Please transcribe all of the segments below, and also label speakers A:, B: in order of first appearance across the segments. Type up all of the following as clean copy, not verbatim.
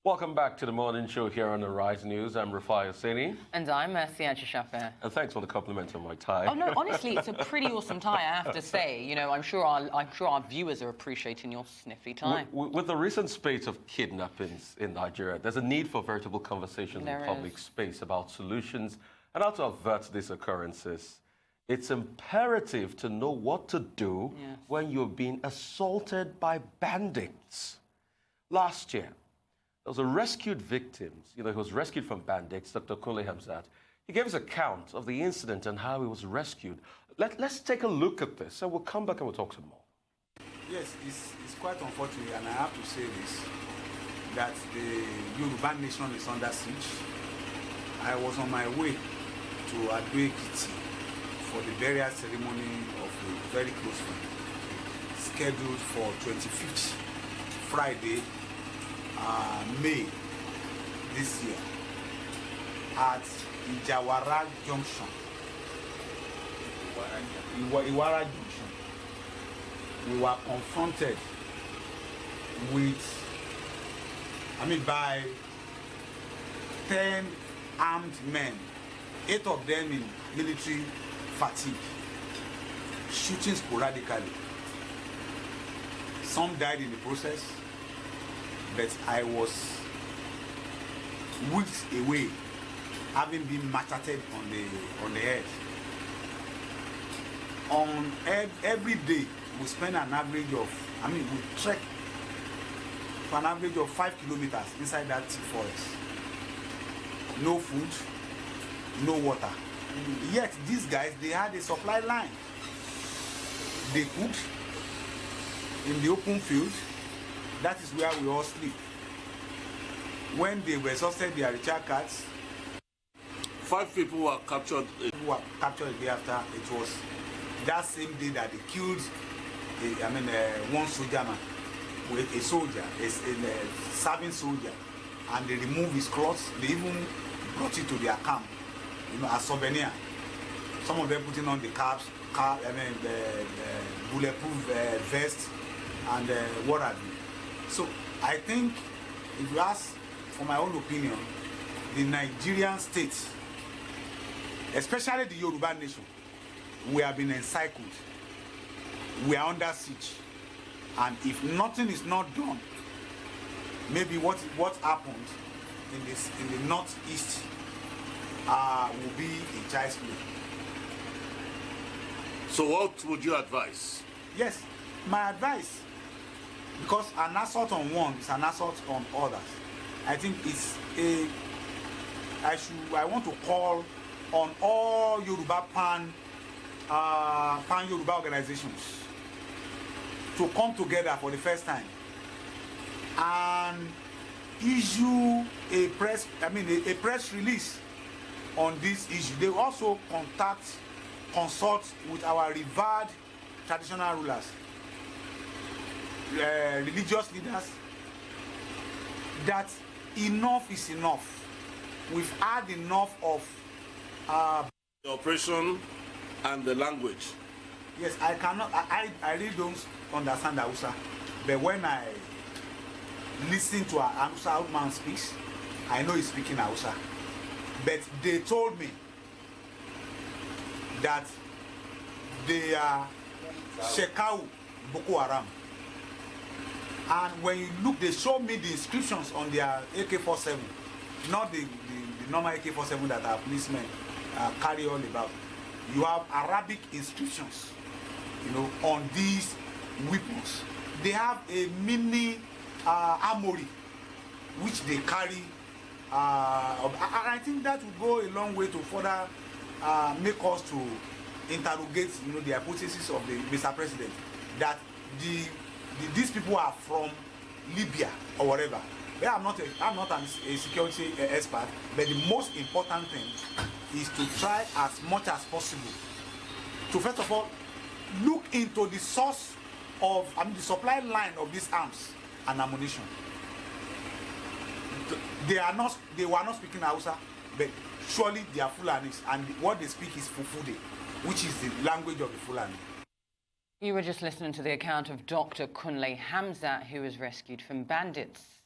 A: Welcome back to the morning show here on the Rise News. I'm Rafai Hosseini.
B: And I'm Mercy Ajishafe.
A: And thanks for the compliment on my tie.
B: Oh no, honestly, it's a pretty awesome tie, I have to say. You know, I'm sure our viewers are appreciating your sniffy tie.
A: With the recent spate of kidnappings in Nigeria, there's a need for veritable conversations in public space about solutions and how to avert these occurrences. It's imperative to know what to do when you're being assaulted by bandits. Last year, there was a rescued victim. He was rescued from bandits, Dr. Kunle Hamzat. He gave his account of the incident and how he was rescued. Let's take a look at this, and we'll come back and we'll talk some more.
C: Yes, it's quite unfortunate, and I have to say this, that the Yoruba nation is under siege. I was on my way to Ado-Ekiti for the burial ceremony of a very close friend, scheduled for 25th, Friday, May this year at Ijawara Junction, Iwara Junction. We were confronted with, by 10 armed men, 8 of them in military fatigue, shooting sporadically. Some died in the process, but I was weeks away, having been macheted on the head. On every day, we spend an average of, we trek for an average of 5 kilometers inside that thick forest. No food, no water. Yet these guys, they had a supply line. They cooked in the open field. That is where we all sleep. When they were exhausted their recharge cards,
D: 5 people were captured.
C: The day after. It was that same day that they killed one soldier man, with a soldier, a serving soldier, and they removed his clothes. They even brought it to their camp, as souvenir. Some of them putting on the the bulletproof vest and what have you. So I think, if you ask for my own opinion, the Nigerian state, especially the Yoruba nation, we have been encircled. We are under siege. And if nothing is not done, maybe what happened in the northeast will be a child's play.
D: So what would you advise?
C: Yes, my advice, because an assault on one is an assault on others. I think it's I want to call on all Yoruba pan Yoruba organizations to come together for the first time and issue a press release on this issue. They also consult with our revered traditional rulers, religious leaders, that enough is enough. We've had enough of
D: the operation and the language.
C: Yes, I cannot. I really don't understand Hausa, but when I listen to a Hausa man speaks, I know he's speaking Hausa. But they told me that they are Shekau Boko Haram. And when you look, they show me the inscriptions on their AK-47, not the normal AK-47 that our policemen carry all about. You have Arabic inscriptions, on these weapons. They have a mini armory which they carry, and I think that will go a long way to further make us to interrogate, the hypothesis of the Mr. President that these people are from Libya or whatever. I'm not a security expert, but the most important thing is to try as much as possible to, first of all, look into the source of, the supply line of these arms and ammunition. They were not speaking Hausa, but surely they are Fulanis, and what they speak is Fufude, which is the language of the Fulani.
B: You were just listening to the account of Dr. Kunle Hamzat, who was rescued from bandits.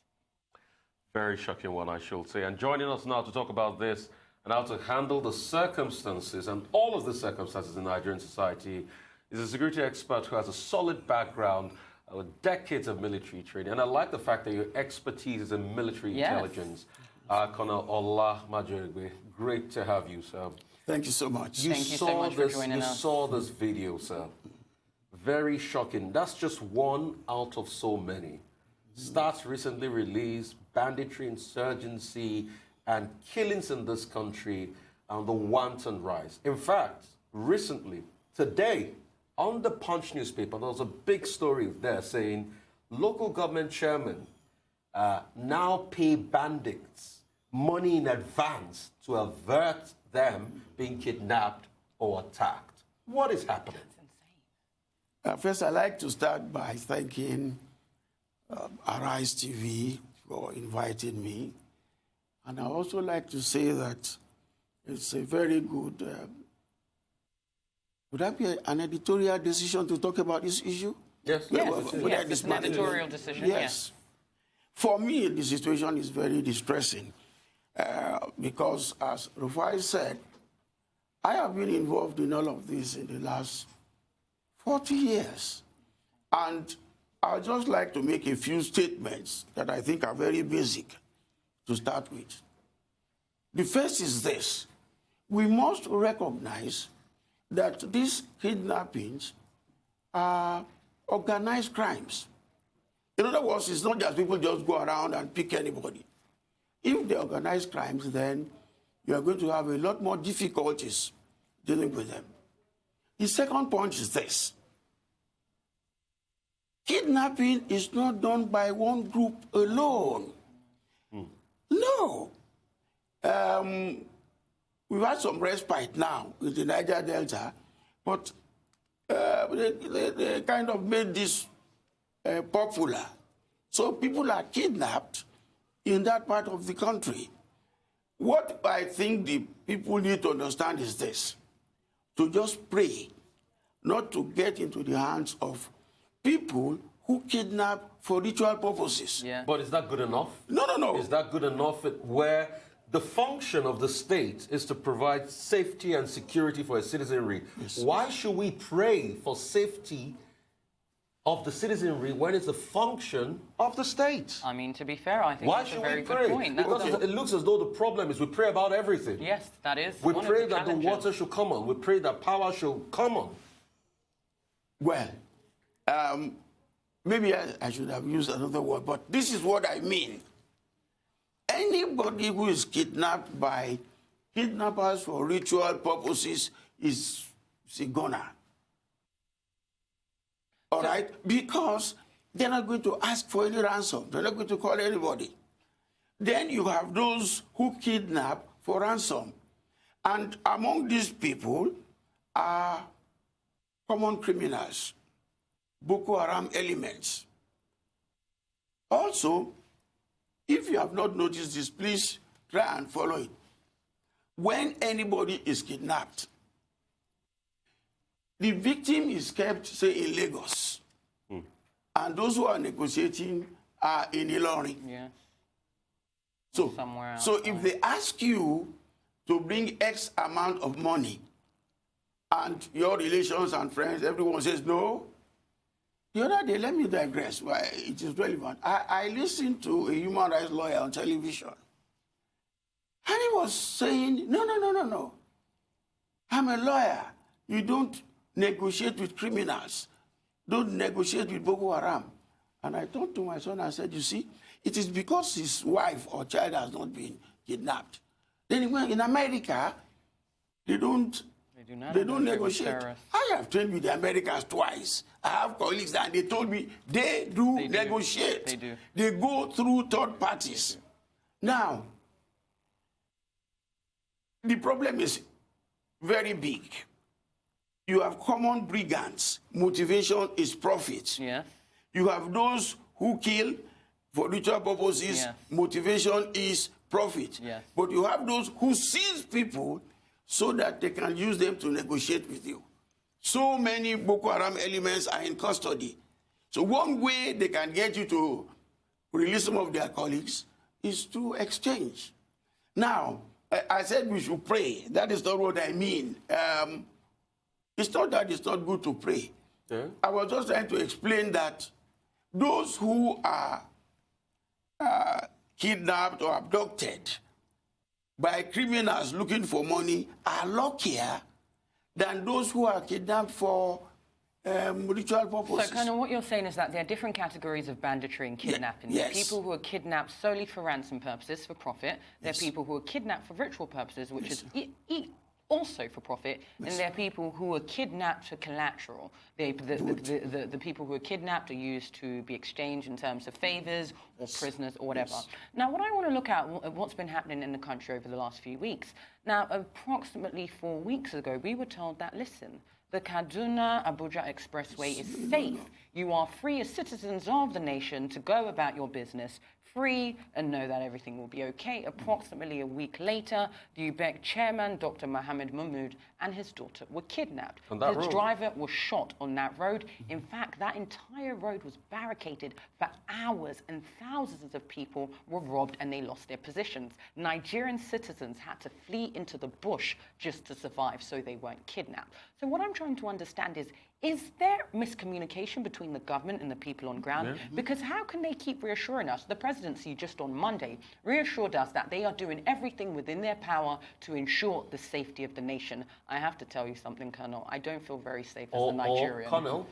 A: Very shocking one, I should say. And joining us now to talk about this and how to handle the circumstances and all of the circumstances in Nigerian society is a security expert who has a solid background with decades of military training. And I like the fact that your expertise is in military intelligence. Colonel Ola Majoyeogbe, great to have you, sir.
E: Thank you so much.
B: Thank you so much for joining us.
A: You saw this video, sir. Very shocking. That's just one out of so many. Stats recently released, banditry, insurgency, and killings in this country on the wanton rise. In fact, recently, today, on the Punch newspaper, there was a big story there saying local government chairmen now pay bandits money in advance to avert them being kidnapped or attacked. What is happening?
E: First, I'd like to start by thanking Arise TV for inviting me. And I'd also like to say that it's a very good, would that be an editorial decision to talk about this issue?
A: Yes,
B: it's an editorial decision.
E: Yes. For me, the situation is very distressing because, as Rufai said, I have been involved in all of this in the last 40 years. And I'd just like to make a few statements that I think are very basic to start with. The first is this. We must recognize that these kidnappings are organized crimes. In other words, it's not just people just go around and pick anybody. If they're organized crimes, then you are going to have a lot more difficulties dealing with them. The second point is this. Kidnapping is not done by one group alone. No. We've had some respite now with the Niger Delta, but they kind of made this popular. So people are kidnapped in that part of the country. What I think the people need to understand is this, to just pray, not to get into the hands of people who kidnap for ritual purposes.
B: Yeah.
A: But is that good enough?
E: No.
A: Is that good enough where the function of the state is to provide safety and security for its citizenry? Yes. Why should we pray for safety of the citizenry when it's the function of the state?
B: I mean, to be fair, I think
A: Why
B: that's a
A: should
B: very
A: we
B: good
A: pray?
B: point.
A: Because it looks as though the problem is we pray about everything.
B: Yes, that is
A: We
B: one
A: pray
B: of the
A: that the
B: challenges.
A: water should come on. We pray that power should come on.
E: Well, maybe I should have used another word, but this is what I mean. Anybody who is kidnapped by kidnappers for ritual purposes is a goner. All right? Because they're not going to ask for any ransom. They're not going to call anybody. Then you have those who kidnap for ransom. And among these people are common criminals, Boko Haram elements. Also, if you have not noticed this, please try and follow it. When anybody is kidnapped, the victim is kept, say, in Lagos. And those who are negotiating are in Ilorin.
B: Yeah.
E: So,
B: Somewhere else,
E: so if they ask you to bring X amount of money, and your relations and friends, everyone says no, the other day, let me digress, why it is relevant. I listened to a human rights lawyer on television, and he was saying, no. I'm a lawyer. You don't negotiate with criminals. Don't negotiate with Boko Haram. And I turned to my son and said, you see, it is because his wife or child has not been kidnapped. Then in America, they don't negotiate. I have trained with the Americans twice. I have colleagues and they told me they do negotiate.
B: They do.
E: They go through third parties. Now, the problem is very big. You have common brigands. Motivation is profit.
B: Yeah.
E: You have those who kill for ritual purposes.
B: Yeah.
E: Motivation is profit.
B: Yeah.
E: But you have those who seize people so that they can use them to negotiate with you. So many Boko Haram elements are in custody. So one way they can get you to release some of their colleagues is to exchange. Now, I said we should pray. That is not what I mean. It's not that it's not good to pray. Yeah. I was just trying to explain that those who are kidnapped or abducted by criminals looking for money are luckier than those who are kidnapped for ritual purposes.
B: So kind of what you're saying is that there are different categories of banditry and kidnapping.
E: Yes.
B: There are people who are kidnapped solely for ransom purposes, for profit. There are people who are kidnapped for ritual purposes, which is also for profit. And there are people who are kidnapped for collateral. The people who are kidnapped are used to be exchanged in terms of favors or prisoners or whatever. Now, what I want to look at what's been happening in the country over the last few weeks. Now, approximately 4 weeks ago, we were told that, listen, the Kaduna-Abuja Expressway is safe. You are free as citizens of the nation to go about your business free and know that everything will be okay. Approximately a week later, the UBEC chairman, Dr. Mohammed Mahmood, and his daughter were kidnapped. His driver was shot on that road. In fact, that entire road was barricaded for hours, and thousands of people were robbed and they lost their positions. Nigerian citizens had to flee into the bush just to survive so they weren't kidnapped. So what I'm trying to understand is there miscommunication between the government and the people on ground? Yeah. Because how can they keep reassuring us? The presidency just on Monday reassured us that they are doing everything within their power to ensure the safety of the nation. I have to tell you something, Colonel. I don't feel very safe as a Nigerian.
A: Colonel,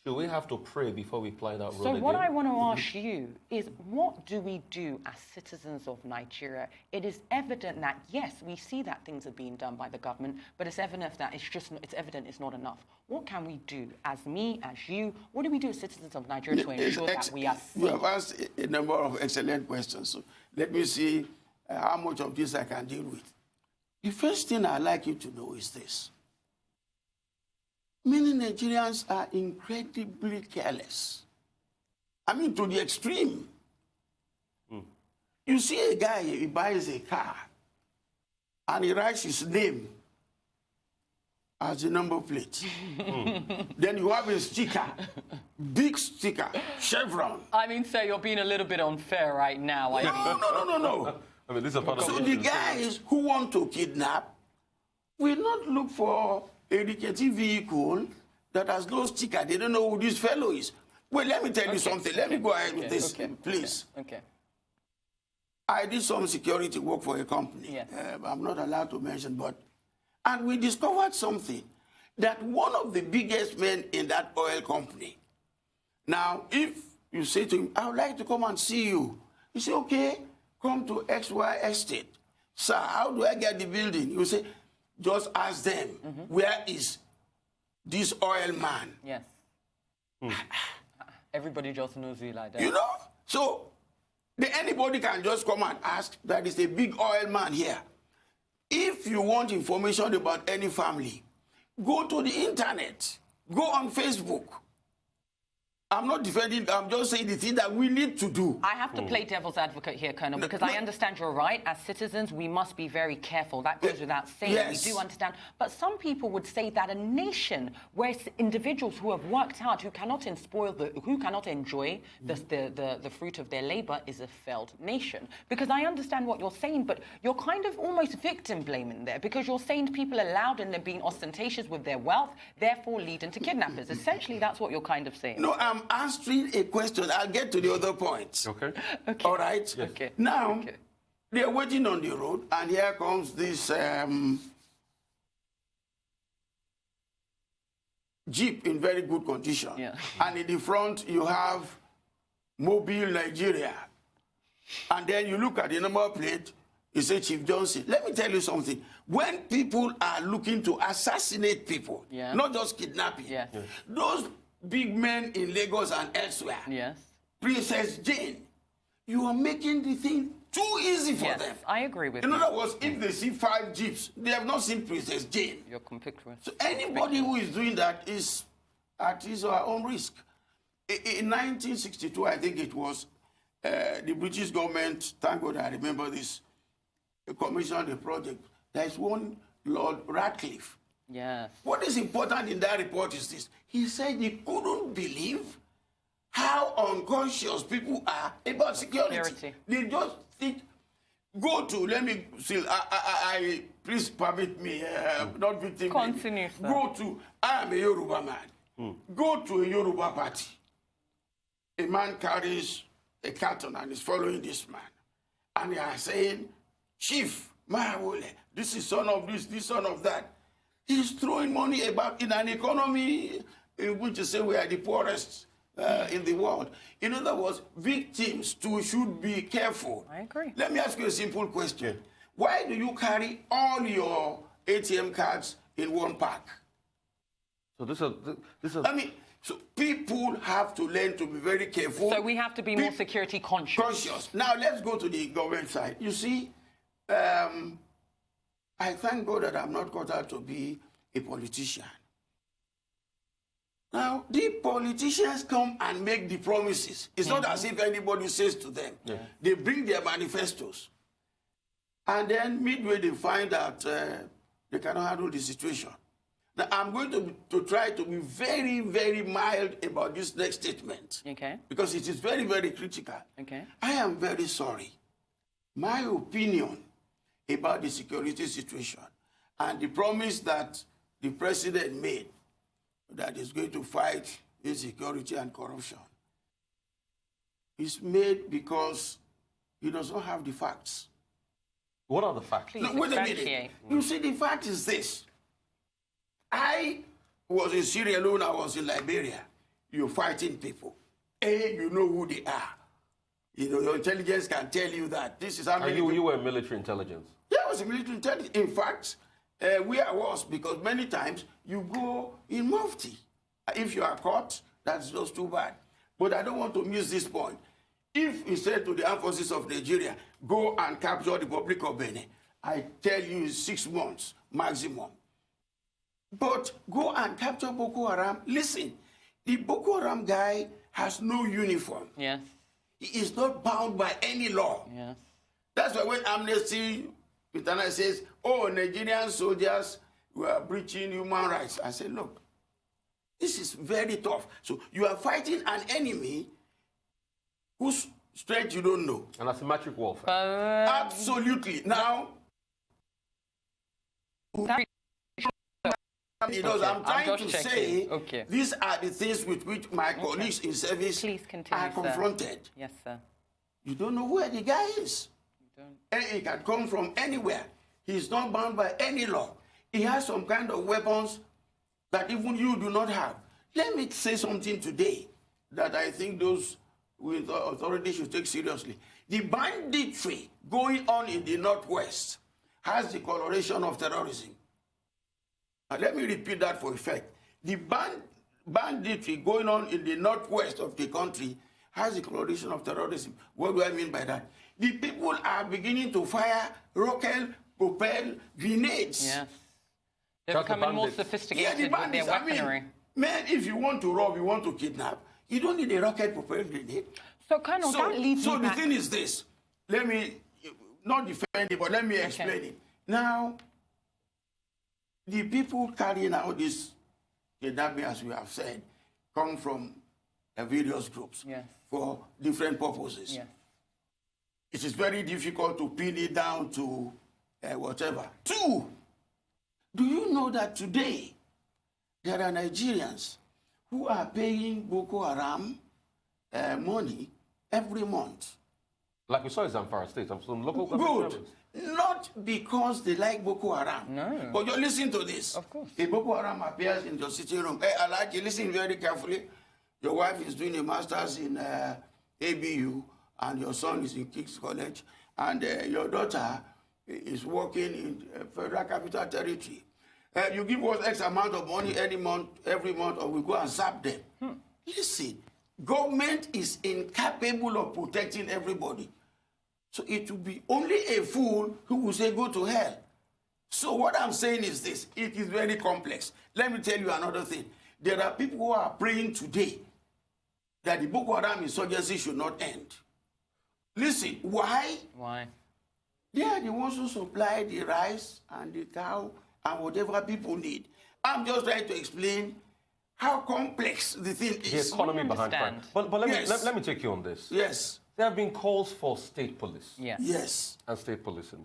A: should we have to pray before we fly that road
B: So what I want to ask you is, what do we do as citizens of Nigeria? It is evident that, yes, we see that things are being done by the government, but it's evident that it's evident it's not enough. What can we do as me, as you? What do we do as citizens of Nigeria to ensure that we are safe?
E: You have asked a number of excellent questions. So let me see how much of this I can deal with. The first thing I'd like you to know is this. Many Nigerians are incredibly careless. I mean, to the extreme. You see a guy, he buys a car, and he writes his name as the number plate. Then you have a sticker, big sticker, Chevron.
B: I mean, sir, you're being a little bit unfair right now.
E: No.
A: I mean, this is a part of
E: so the guys who want to kidnap will not look for a recreative vehicle that has no sticker. They don't know who this fellow is. Well, let me tell you something. Let me go ahead with this, please.
B: Okay.
E: I did some security work for a company.
B: Yes.
E: I'm not allowed to mention, but... And we discovered something, that one of the biggest men in that oil company, now, if you say to him, I would like to come and see you, you say, okay, come to XY Estate. Sir, how do I get the building? You say, just ask them, where is this oil man?
B: Yes. Everybody just knows you like that.
E: You know? So, anybody can just come and ask, that is a big oil man here. If you want information about any family, go to the internet, go on Facebook. I'm not defending, I'm just saying the thing that we need to do.
B: I have to play devil's advocate here, Colonel, because I understand you're right. As citizens, we must be very careful. That goes without saying.
E: Yes.
B: We do understand. But some people would say that a nation where individuals who have worked hard, who cannot enjoy the fruit of their labor, is a failed nation. Because I understand what you're saying, but you're kind of almost victim blaming there, because you're saying people are loud and they're being ostentatious with their wealth, therefore leading to kidnappers. Essentially, that's what you're kind of saying.
E: No, I'm answering a question. I'll get to the other points.
A: Okay.
E: All right?
A: Yes.
B: Okay.
E: Now, they're waiting on the road, and here comes this Jeep in very good condition.
B: Yeah.
E: And in the front, you have Mobile, Nigeria. And then you look at the number plate, you say Chief Johnson. Let me tell you something. When people are looking to assassinate people, not just kidnapping, those big men in Lagos and elsewhere, Princess Jane, you are making the thing too easy for them.
B: I agree with you.
E: In other words, if they see 5 Jeeps, they have not seen Princess Jane.
B: You're conspicuous.
E: So anybody who is doing that is at his or her own risk. In 1962, I think it was, the British government, thank God I remember this, commissioned a project. There is one Lord Radcliffe.
B: Yes.
E: What is important in that report is this. He said he couldn't believe how unconscious people are about security. They just think, go to, let me see, please permit me, not victim.
B: Continue, sir.
E: Go to, I am a Yoruba man. Go to a Yoruba party. A man carries a carton and is following this man. And they are saying, Chief, Majoyeogbe, this is son of this son of that. He's throwing money about in an economy in which you say we are the poorest in the world. In other words, victims too should be careful.
B: I agree.
E: Let me ask you a simple question. Why do you carry all your ATM cards in one pack?
A: So this is.
E: I mean, so people have to learn to be very careful.
B: So we have to be more security conscious.
E: Now let's go to the government side. You see, I thank God that I'm not cut out to be a politician. Now, the politicians come and make the promises. It's not as if anybody says to them. Yeah. They bring their manifestos. And then midway they find that they cannot handle the situation. Now, I'm going to try to be very, very mild about this next statement.
B: Okay.
E: Because it is very, very critical.
B: Okay.
E: I am very sorry. My opinion about the security situation and the promise that the president made that is going to fight insecurity and corruption is made because he does not have the facts.
A: What are the facts?
B: Please,
E: no, wait a minute. You see, the fact is this. I was in Sierra Leone, I was in Liberia. You're fighting people. You know who they are. You know, your intelligence can tell you that. This is how
A: you were military intelligence?
E: Yeah, I was a military intelligence. In fact, where I was, because many times you go in mufti. If you are caught, that's just too bad. But I don't want to miss this point. If you say to the armed forces of Nigeria, go and capture the Republic of Benin, I tell you 6 months maximum. But go and capture Boko Haram. Listen, the Boko Haram guy has no uniform.
B: Yes.
E: He is not bound by any law.
B: Yes.
E: That's why when Amnesty International says, oh, Nigerian soldiers were breaching human rights, I say, look, this is very tough. So you are fighting an enemy whose strength you don't know.
A: And asymmetric warfare.
E: Absolutely. Now, I'm trying to say these are the things with which my colleagues in service are confronted.
B: Sir. Yes, sir.
E: You don't know where the guy is. And he can come from anywhere. He's not bound by any law. He has some kind of weapons that even you do not have. Let me say something today that I think those with authority should take seriously. The banditry going on in the Northwest has the coloration of terrorism. Now, let me repeat that for effect. The banditry going on in the Northwest of the country has the coloration of terrorism. What do I mean by that? The people are beginning to fire rocket-propelled grenades.
B: Yes. They're becoming more sophisticated with their weaponry. I mean,
E: man, if you want to rob, you want to kidnap, you don't need a rocket-propelled grenade.
B: So, Colonel, that leads me back.
E: The thing is this. Let me, not defend it, but let me explain it. Now, the people carrying out this kidnapping, as we have said, come from various groups for different purposes. Yes. It is very difficult to pin it down to whatever. 2, do you know that today there are Nigerians who are paying Boko Haram money every month?
A: Like we saw in Zamfara State, some local
E: government. Good. Not because they like Boko Haram. No. But you listen to this.
B: Of course.
E: A Boko Haram appears in your sitting room. Hey, Alaji, listen very carefully. Your wife is doing a master's in ABU, and your son is in King's College, and your daughter is working in Federal Capital Territory. You give us X amount of money every month, or we go and zap them. Listen, government is incapable of protecting everybody. So it will be only a fool who will say, go to hell. So what I'm saying is this, it is very complex. Let me tell you another thing. There are people who are praying today that the Boko Haram insurgency should not end. Listen, why?
B: Why?
E: They are the ones who supply the rice and the cow and whatever people need. I'm just trying to explain how complex the thing
A: The
E: is.
A: economy behind crime. But let,
E: Yes.
A: let me take you on this.
E: Yes.
A: There have been calls for state police
E: Yes.
A: and state policing.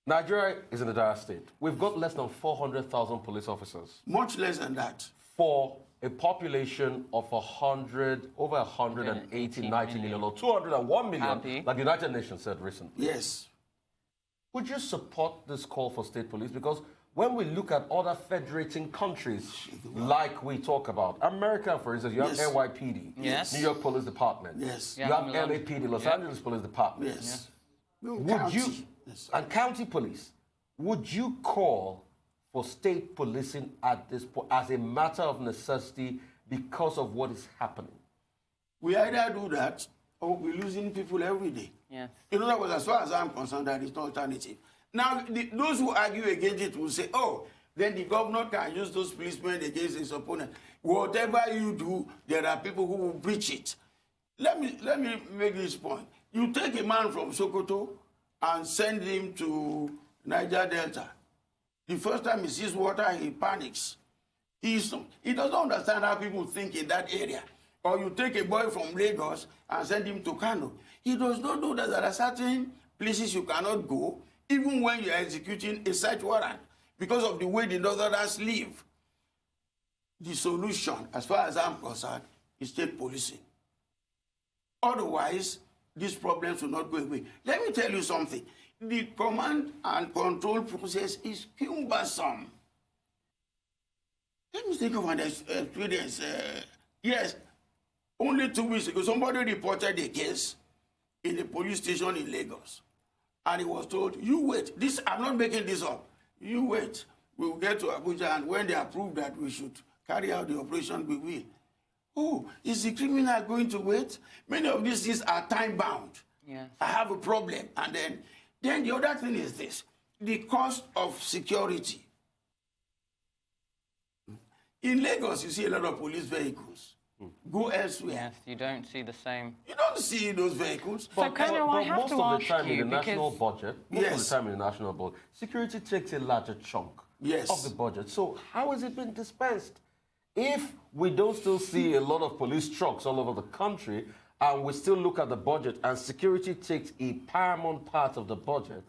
A: Nigeria is in a dire state. We've got less than 400,000 police officers
E: Much less than that.
A: for a population of over 180, 90 million, or 201 million,
B: Happy.
A: like the United Nations said recently.
E: Yes.
A: Would you support this call for state police? Because when we look at other federating countries, like we talk about, America, for instance, you have
E: Yes.
A: NYPD,
B: Yes.
A: New York Police Department,
E: Yes.
A: you have
B: Milan.
A: LAPD, Los Angeles Police Department.
E: Yes.
A: Would
E: County.
A: you,
E: Yes.
A: and county police, would you call for state policing at this point as a matter of necessity because of what is happening?
E: We either do that or we're losing people every day.
B: Yes.
E: In other words, as far as I'm concerned, there is no alternative. Now, those who argue against it will say, oh, then the governor can use those policemen against his opponent. Whatever you do, there are people who will breach it. Let me make this point. You take a man from Sokoto and send him to Niger Delta. The first time he sees water, he panics. He doesn't understand how people think in that area. Or you take a boy from Lagos and send him to Kano. He does not know that there are certain places you cannot go, even when you are executing a search warrant, because of the way the Northerners live. The solution, as far as I'm concerned, is state policing. Otherwise, these problems will not go away. Let me tell you something. The command and control process is cumbersome. Let me think of an experience. Yes, only 2 weeks ago, somebody reported a case in a police station in Lagos. And he was told, you wait. I'm not making this up. You wait. We will get to Abuja, and when they approve that we should carry out the operation, we will. Oh, is the criminal going to wait? Many of these things are time-bound.
B: Yes.
E: I have a problem. And then the other thing is this, the cost of security. In Lagos, you see a lot of police vehicles. Go elsewhere.
B: Yes, you don't see the same.
E: You don't see those vehicles.
B: So, Colonel, I have
A: most
B: to
A: of the
B: ask
A: time in
B: you,
A: the national
B: because-
A: budget, most of the time in the national budget, security takes a larger chunk
E: Yes.
A: of the budget. So how has it been dispensed? If we don't still see a lot of police trucks all over the country, and we still look at the budget, and security takes a paramount part of the budget,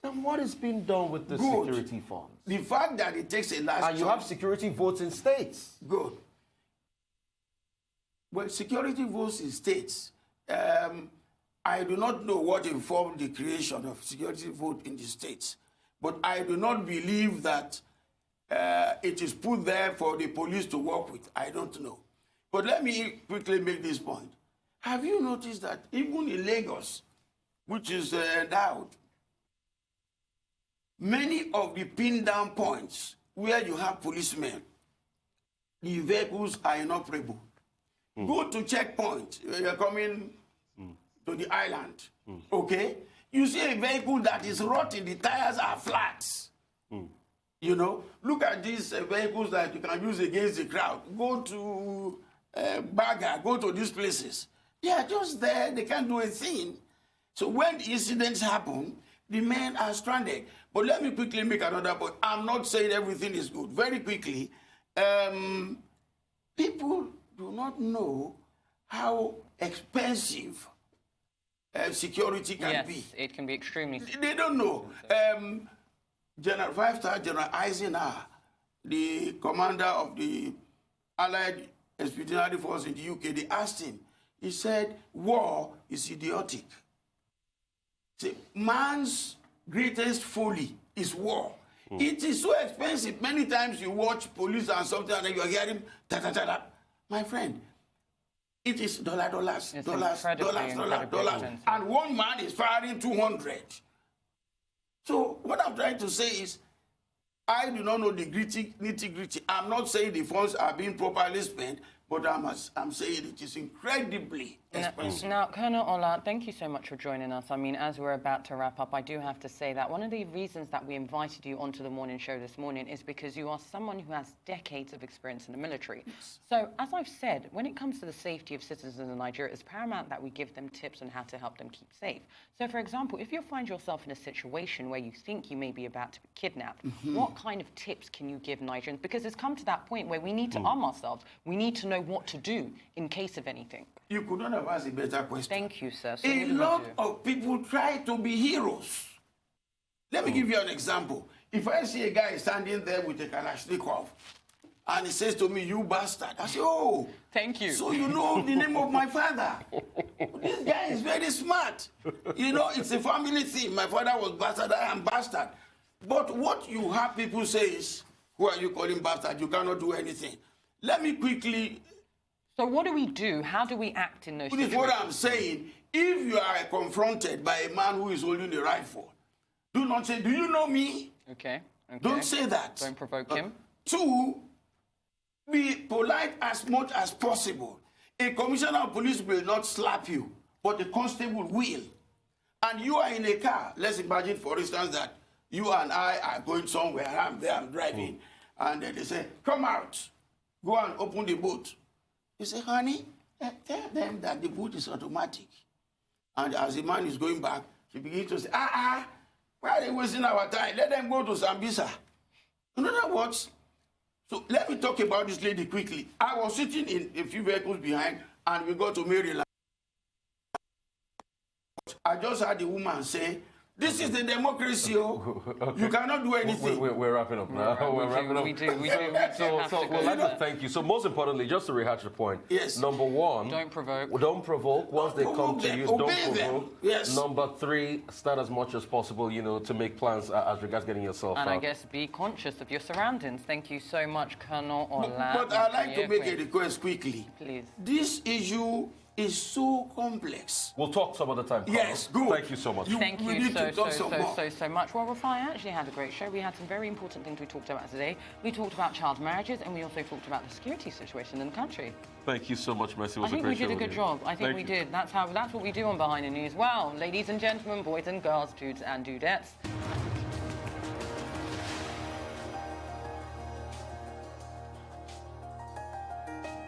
A: then what is being done with the
E: Good.
A: security funds?
E: The fact that it takes a large
A: And you have security votes in states.
E: Good. Well, security votes in states. I do not know what informed the creation of security vote in the states, but I do not believe that it is put there for the police to work with. I don't know. But let me quickly make this point. Have you noticed that even in Lagos, which is endowed, many of the pin-down points where you have policemen, the vehicles are inoperable. Go to checkpoint, you're coming to the island, okay? You see a vehicle that is rotting, the tires are flat. You know, look at these vehicles that you can use against the crowd. Go to Baga, go to these places. They are just there, they can't do a thing. So when the incidents happen, the men are stranded. But let me quickly make another point. I'm not saying everything is good. Very quickly, people do not know how expensive security can be.
B: Yes, it can be extremely.
E: They don't know. General 5-star General Eisenhower, the commander of the Allied Expeditionary Force in the UK, they asked him, he said, war is idiotic. See, man's greatest folly is war. It is so expensive. Many times you watch police and something and you are hearing ta-ta-ta-ta. My friend, it is dollars.
B: Incredibly expensive.
E: And one man is firing 200. So what I'm trying to say is, I do not know the nitty-gritty. I'm not saying the funds are being properly spent, But I'm saying it is incredibly expensive.
B: Now, Colonel Ola, thank you so much for joining us. I mean, as we're about to wrap up, I do have to say that one of the reasons that we invited you onto the morning show this morning is because you are someone who has decades of experience in the military. So, as I've said, when it comes to the safety of citizens in Nigeria, it's paramount that we give them tips on how to help them keep safe. So, for example, if you find yourself in a situation where you think you may be about to be kidnapped, what kind of tips can you give Nigerians? Because it's come to that point where we need to arm ourselves. We need to know what to do in case of anything.
E: You could not have asked a better question.
B: Thank you, sir. So
E: A lot of people try to be heroes. Let me give you an example. If I see a guy standing there with a Kalashnikov and he says to me, "You bastard," I say, "Oh,
B: thank you.
E: So you know the name of my father." This guy is very smart. You know, it's a family thing. My father was bastard, I am bastard. But what you have people say is, "Who are you calling bastard? You cannot do anything." Let me quickly...
B: So what do we do? How do we act in those situations?
E: This is what I'm saying. If you are confronted by a man who is holding a rifle, do not say, "Do you know me?"
B: Okay.
E: Don't say that.
B: Don't provoke him.
E: 2, be polite as much as possible. A commissioner of police will not slap you, but a constable will. And you are in a car. Let's imagine, for instance, that you and I are going somewhere. I'm there, I'm driving. And then they say, "Come out. Go and open the boot." You say, "Honey, tell them that the boot is automatic." And as the man is going back, he begins to say, "Why are they wasting our time? Let them go to Sambisa." In other words, so let me talk about this lady quickly. I was sitting in a few vehicles behind, and we got to Maryland. I just heard the woman say, "This is the democracy, oh. Okay. You cannot do anything."
A: We're wrapping up now. We're wrapping up.
B: We do.
A: So we'd like to thank you. So most importantly, just to rehash the point.
E: Yes.
A: Number 1.
B: Don't provoke.
A: Don't provoke. Once they come to you, don't provoke.
E: Yes.
A: Number 3, start as much as possible, you know, to make plans as regards getting yourself
B: And
A: out.
B: I guess be conscious of your surroundings. Thank you so much, Colonel Ola.
E: But I'd like to make a request quickly.
B: Please.
E: This issue is so complex.
A: We'll talk some other time, Colonel.
E: Yes, good.
A: Thank you so much.
B: Thank
E: we
B: you
E: need to talk
B: so much. Well, Rafai actually had a great show. We had some very important things we talked about today. We talked about child marriages, and we also talked about the security situation in the country.
A: Thank you so much, Mercy. It was
B: I think
A: a great
B: we did
A: show
B: a good
A: with you.
B: job. I think
A: Thank
B: we
A: you.
B: did. That's what we do on Behind the News. Well, ladies and gentlemen, boys and girls, dudes and dudettes.